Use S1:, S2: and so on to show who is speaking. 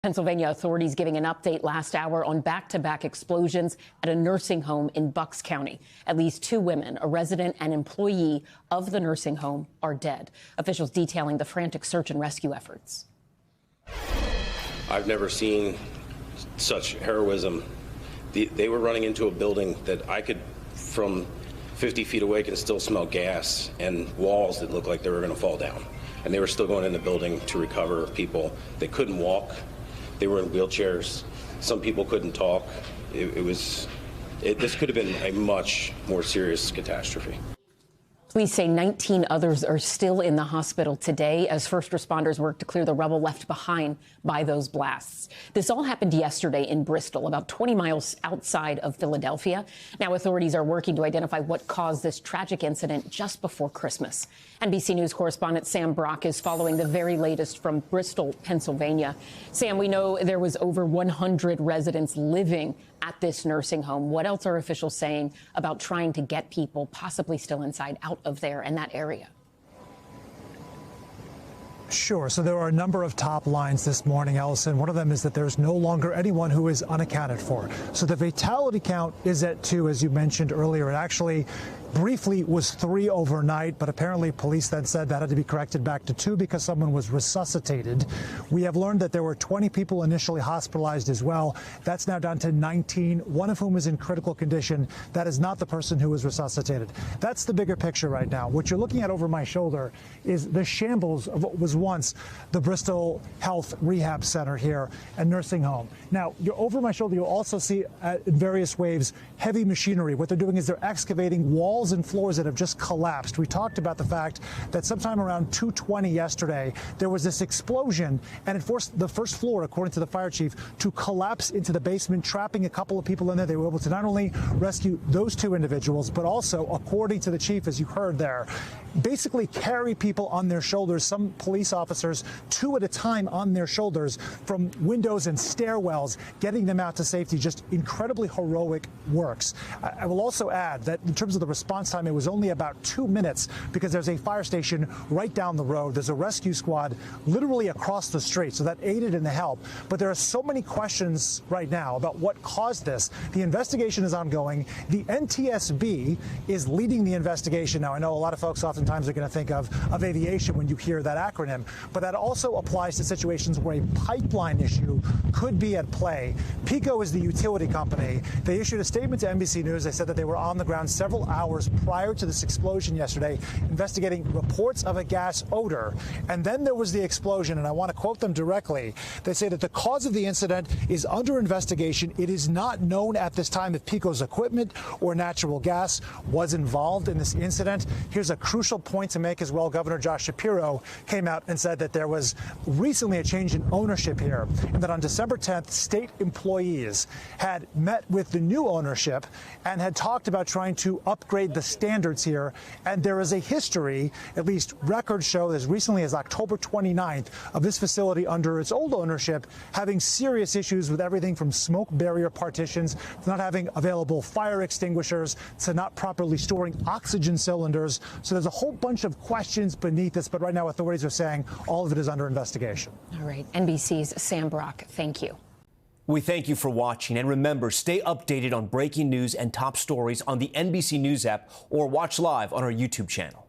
S1: Pennsylvania authorities giving an update last hour on back-to-back explosions at a nursing home in Bucks County. At least 2 women, a resident and employee of the nursing home, are dead. Officials detailing the frantic search and rescue efforts.
S2: I've never seen such heroism. They were running into a building that I could, from 50 feet away, can still smell gas and walls that looked like they were going to fall down. And they were still going in the building to recover people. They couldn't walk. They were in wheelchairs. Some people couldn't talk. This could have been a much more serious catastrophe.
S1: Police say 19 others are still in the hospital today as first responders work to clear the rubble left behind by those blasts. This all happened yesterday in Bristol, about 20 miles outside of Philadelphia. Now authorities are working to identify what caused this tragic incident just before Christmas. NBC News correspondent Sam Brock is following the very latest from Bristol, Pennsylvania. Sam, we know there was over 100 residents living at this nursing home. What else are officials saying about trying to get people possibly still inside out of there and that area?
S3: Sure. So there are a number of top lines this morning, Ellison. One of them is that there's no longer anyone who is unaccounted for. So the fatality count is at 2, as you mentioned earlier. It actually briefly was 3 overnight, but apparently police then said that had to be corrected back to 2 because someone was resuscitated. We have learned that there were 20 people initially hospitalized as well. That's now down to 19, one of whom is in critical condition. That is not the person who was resuscitated. That's the bigger picture right now. What you're looking at over my shoulder is the shambles of what was once the Bristol Health Rehab Center here and nursing home. Now, you're over my shoulder, you'll also see in various waves heavy machinery. What they're doing is they're excavating walls and floors that have just collapsed. We talked about the fact that sometime around 2:20 yesterday, there was this explosion, and it forced the first floor, according to the fire chief, to collapse into the basement, trapping a couple of people in there. They were able to not only rescue those 2 individuals, but also, according to the chief, as you heard there, basically carry people on their shoulders, some police officers 2 at a time on their shoulders from windows and stairwells, getting them out to safety. Just incredibly heroic works. I will also add that in terms of the response time, it was only about 2 minutes because there's a fire station right down the road. There's a rescue squad literally across the street, so that aided in the help. But there are so many questions right now about what caused this. The investigation is ongoing. The NTSB is leading the investigation. Now, I know a lot of folks oftentimes are going to think of aviation when you hear that acronym, but that also applies to situations where a pipeline issue could be at play. PECO is the utility company. They issued a statement to NBC News. They said that they were on the ground several hours prior to this explosion yesterday, investigating reports of a gas odor. And then there was the explosion, and I want to quote them directly. They say that the cause of the incident is under investigation. It is not known at this time if PECO's equipment or natural gas was involved in this incident. Here's a crucial point to make as well. Governor Josh Shapiro came out and said that there was recently a change in ownership here, and that on December 10th, state employees had met with the new ownership and had talked about trying to upgrade the standards here. And there is a history, at least records show, as recently as October 29th, of this facility under its old ownership having serious issues with everything from smoke barrier partitions to not having available fire extinguishers to not properly storing oxygen cylinders. So there's a whole bunch of questions beneath this, but right now authorities are saying all of it is under investigation.
S1: All right. NBC's Sam Brock, thank you.
S4: We thank you for watching, and remember, stay updated on breaking news and top stories on the NBC News app or watch live on our YouTube channel.